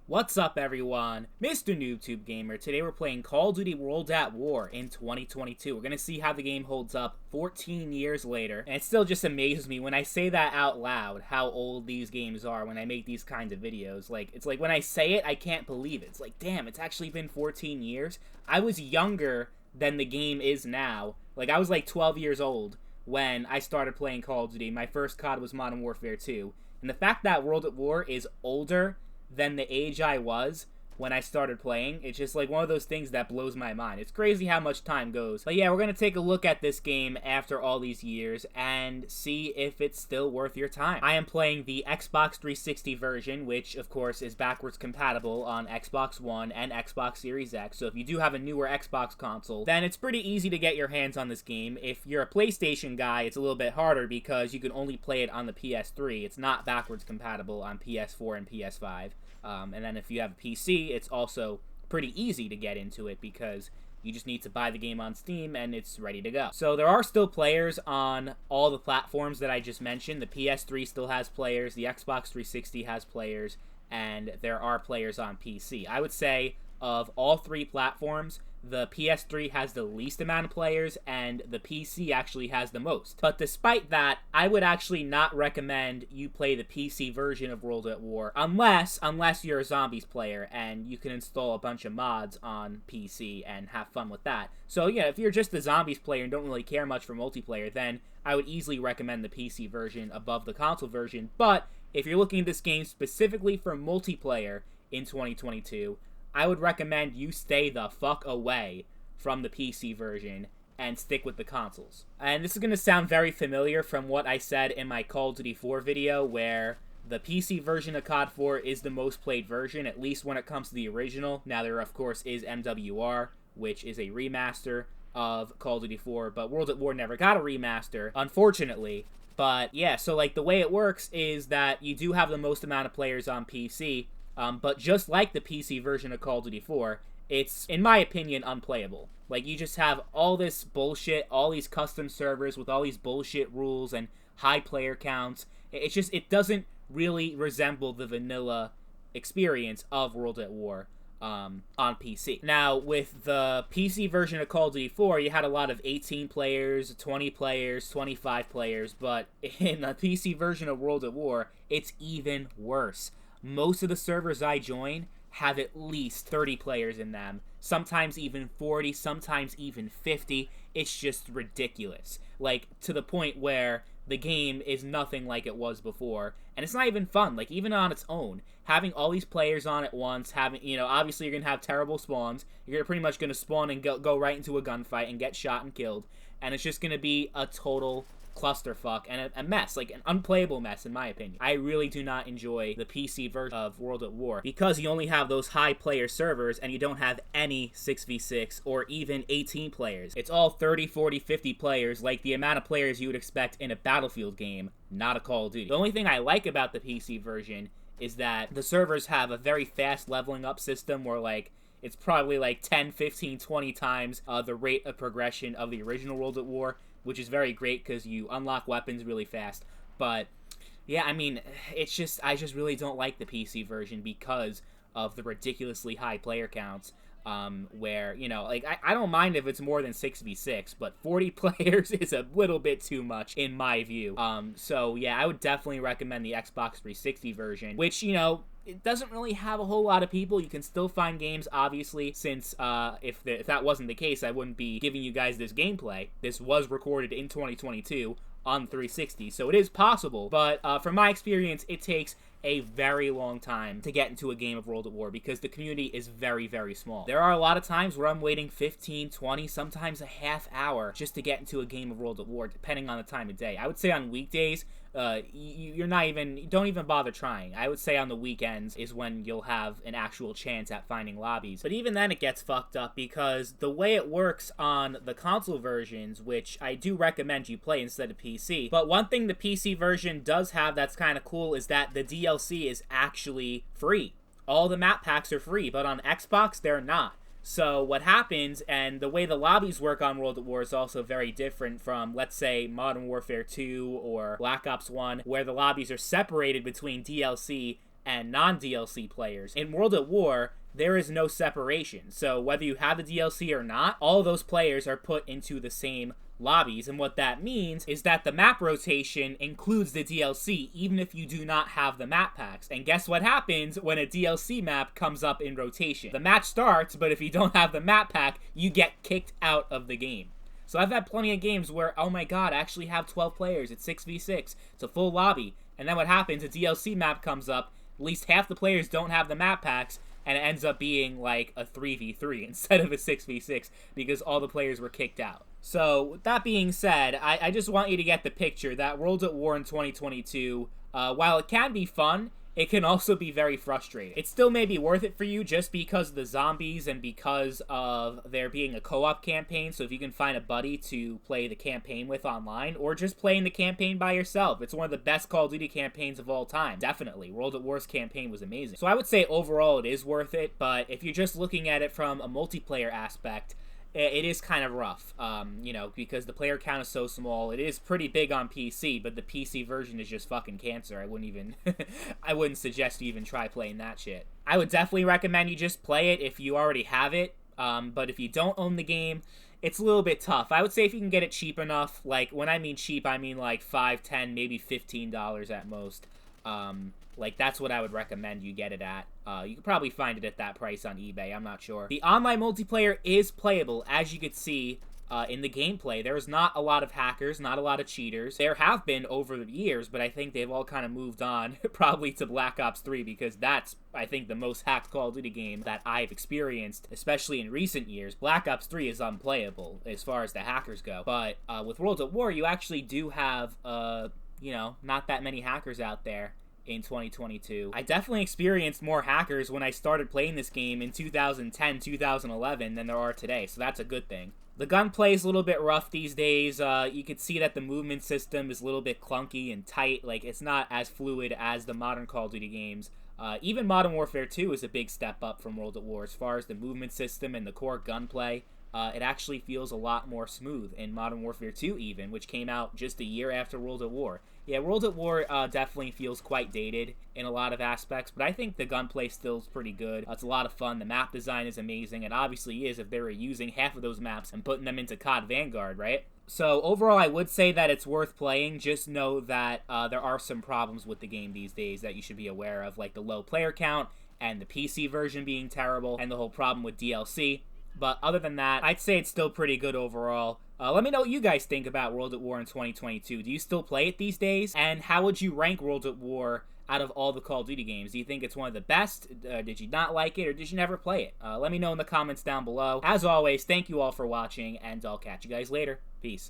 What's up, everyone? Mr. NoobTube Gamer. Today we're playing Call of Duty World at War in 2022. We're gonna see how the game holds up 14 years later. And it still just amazes me when I say that out loud, how old these games are when I make these kinds of videos. It's like when I say it, I can't believe it. It's like, damn, it's actually been 14 years. I was younger than the game is now. I was like 12 years old when I started playing Call of Duty. My first COD was Modern Warfare 2. And the fact that World at War is older than the age I was when I started playing, it's just like one of those things that blows my mind. It's crazy how much time goes. But yeah, we're gonna take a look at this game after all these years and see if it's still worth your time. I am playing the Xbox 360 version, which of course is backwards compatible on Xbox One and Xbox Series X. So if you do have a newer Xbox console, then it's pretty easy to get your hands on this game. If you're a PlayStation guy, it's a little bit harder because you can only play it on the PS3. It's not backwards compatible on PS4 and PS5. And then if you have a PC, it's also pretty easy to get into it because you just need to buy the game on Steam and it's ready to go. So there are still players on all the platforms that I just mentioned. The PS3 still has players, the Xbox 360 has players, and there are players on PC. I would say of all three platforms, the PS3 has the least amount of players, and the PC actually has the most. But despite that, I would actually not recommend you play the PC version of World at War, unless you're a zombies player, and you can install a bunch of mods on PC and have fun with that. So yeah, if you're just a zombies player and don't really care much for multiplayer, then I would easily recommend the PC version above the console version. But if you're looking at this game specifically for multiplayer in 2022, I would recommend you stay the fuck away from the PC version and stick with the consoles. And this is going to sound very familiar from what I said in my Call of Duty 4 video, where the PC version of COD 4 is the most played version, at least when it comes to the original. Now there, of course, is MWR, which is a remaster of Call of Duty 4, but World at War never got a remaster, unfortunately. But yeah, so the way it works is that you do have the most amount of players on PC, but just like the PC version of Call of Duty 4, it's, in my opinion, unplayable. You just have all this bullshit, all these custom servers with all these bullshit rules and high player counts. It doesn't really resemble the vanilla experience of World at War on PC. Now, with the PC version of Call of Duty 4, you had a lot of 18 players, 20 players, 25 players, but in the PC version of World at War, it's even worse. Most of the servers I join have at least 30 players in them, sometimes even 40, sometimes even 50. It's just ridiculous. To the point where the game is nothing like it was before, and it's not even fun. Even on its own, having all these players on at once, obviously you're going to have terrible spawns. You're pretty much going to spawn and go right into a gunfight and get shot and killed, and it's just going to be a total clusterfuck and a mess, an unplayable mess in my opinion. I really do not enjoy the PC version of World at War because you only have those high player servers and you don't have any 6v6 or even 18 players. It's all 30, 40, 50 players, like the amount of players you would expect in a Battlefield game, not a Call of Duty. The only thing I like about the PC version is that the servers have a very fast leveling up system where it's probably 10, 15, 20 times the rate of progression of the original World at War, which is very great because you unlock weapons really fast. But yeah, I just really don't like the PC version because of the ridiculously high player counts, where, I don't mind if it's more than 6v6, but 40 players is a little bit too much in my view. So yeah, I would definitely recommend the Xbox 360 version, which, it doesn't really have a whole lot of people. You can still find games, obviously, since if that wasn't the case, I wouldn't be giving you guys this gameplay. This was recorded in 2022 on 360, so it is possible. But from my experience, it takes a very long time to get into a game of World at War because the community is very, very small. There are a lot of times where I'm waiting 15, 20, sometimes a half hour just to get into a game of World at War, depending on the time of day. I would say on weekdays, don't even bother trying. I would say on the weekends is when you'll have an actual chance at finding lobbies. But even then it gets fucked up because the way it works on the console versions, which I do recommend you play instead of PC, but one thing the PC version does have that's kind of cool is that the DLC is actually free. All the map packs are free, but on Xbox they're not. So what happens, and the way the lobbies work on World at War is also very different from, let's say, Modern Warfare 2 or Black Ops 1, where the lobbies are separated between DLC and non-DLC players. In World at War, there is no separation. So whether you have the DLC or not, all those players are put into the same lobbies, and what that means is that the map rotation includes the DLC even if you do not have the map packs. And guess what happens when a DLC map comes up in rotation? The match starts, but if you don't have the map pack, you get kicked out of the game. So I've had plenty of games where, oh my god, I actually have 12 players, it's 6v6, it's a full lobby, and then what happens, a DLC map comes up, at least half the players don't have the map packs, and it ends up being like a 3v3 instead of a 6v6 because all the players were kicked out. So, with that being said, I just want you to get the picture that World at War in 2022, while it can be fun, it can also be very frustrating. It still may be worth it for you just because of the zombies and because of there being a co-op campaign, so if you can find a buddy to play the campaign with online, or just playing the campaign by yourself. It's one of the best Call of Duty campaigns of all time. Definitely. World at War's campaign was amazing. So I would say overall it is worth it, but if you're just looking at it from a multiplayer aspect, it is kind of rough, you know, because the player count is so small. It is pretty big on PC, but the PC version is just fucking cancer. I wouldn't even, I wouldn't suggest you even try playing that shit. I would definitely recommend you just play it if you already have it, but if you don't own the game, it's a little bit tough. I would say if you can get it cheap enough, like, when I mean cheap, I mean like $5, $10, maybe $15 at most. Like, that's what I would recommend you get it at. You could probably find it at that price on eBay, I'm not sure. The online multiplayer is playable, as you could see in the gameplay. There's not a lot of hackers, not a lot of cheaters. There have been over the years, but I think they've all kind of moved on, probably to Black Ops 3, because that's, I think, the most hacked Call of Duty game that I've experienced, especially in recent years. Black Ops 3 is unplayable as far as the hackers go, but with World at War, you actually do have, you know, not that many hackers out there in 2022. I definitely experienced more hackers when I started playing this game in 2010, 2011 than there are today, so that's a good thing. The gunplay is a little bit rough these days. You can see that the movement system is a little bit clunky and tight. Like, it's not as fluid as the modern Call of Duty games. Even Modern Warfare 2 is a big step up from World at War as far as the movement system and the core gunplay. It actually feels a lot more smooth in Modern Warfare 2 even, which came out just a year after World at War. Yeah, World at War definitely feels quite dated in a lot of aspects, but I think the gunplay still is pretty good. It's a lot of fun. The map design is amazing. It obviously is if they were using half of those maps and putting them into COD Vanguard, right? So overall, I would say that it's worth playing. Just know that there are some problems with the game these days that you should be aware of, like the low player count and the PC version being terrible and the whole problem with DLC. But other than that, I'd say it's still pretty good overall. Let me know what you guys think about World at War in 2022. Do you still play it these days? And how would you rank World at War out of all the Call of Duty games? Do you think it's one of the best? Did you not like it, or did you never play it? Let me know in the comments down below. As always, thank you all for watching, and I'll catch you guys later. Peace.